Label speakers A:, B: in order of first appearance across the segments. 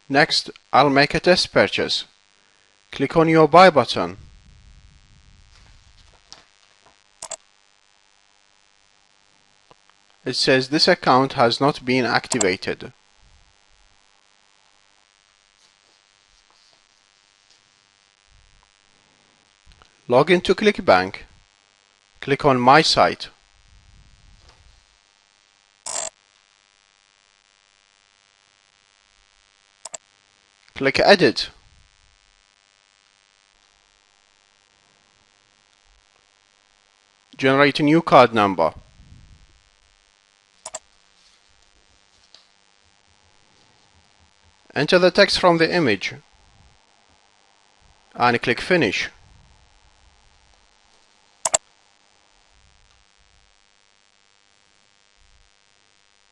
A: Next, I'll make a test purchase. Click on your buy button. It says this account has not been activated. Log into ClickBank. Click on My Site. Click Edit. Generate a new card number. Enter the text from the image and click Finish.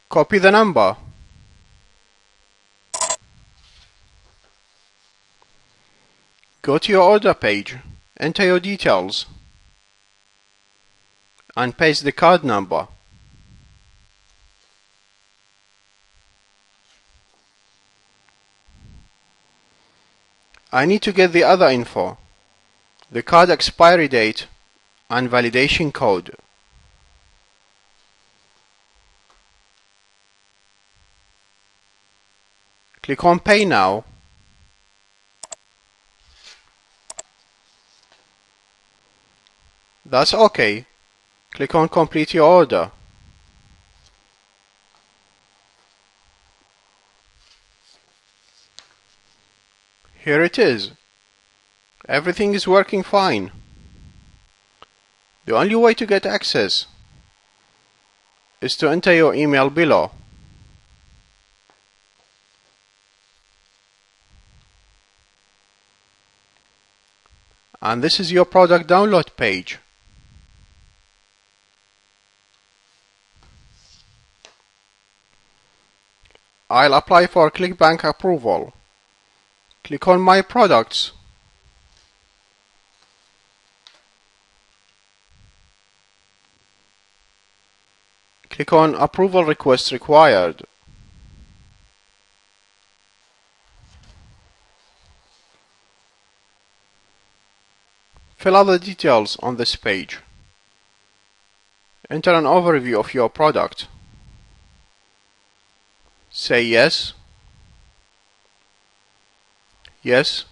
A: Copy the number. Go to your order page, enter your details, and paste the card number. I need to get the other info, the card expiry date and validation code. Click on Pay Now. That's OK. Click on Complete your order. Here it is. Everything is working fine. The only way to get access is to enter your email below. And this is your product download page. I'll apply for ClickBank approval. Click on My Products. Click on Approval Request Required. Fill out the details on this page. Enter an overview of your product. Say yes, yes,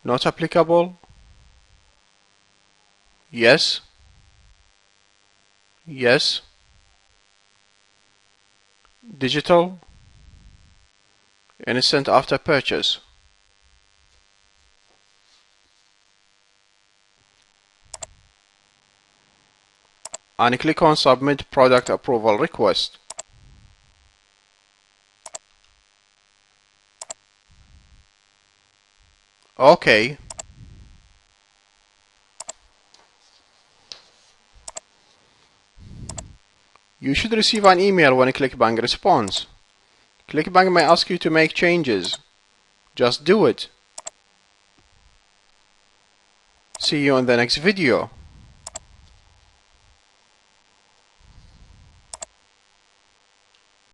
A: not applicable, yes, yes, digital, instant after purchase. And click on Submit Product Approval Request. OK. You should receive an email when ClickBank responds. ClickBank may ask you to make changes. Just do it. See you in the next video.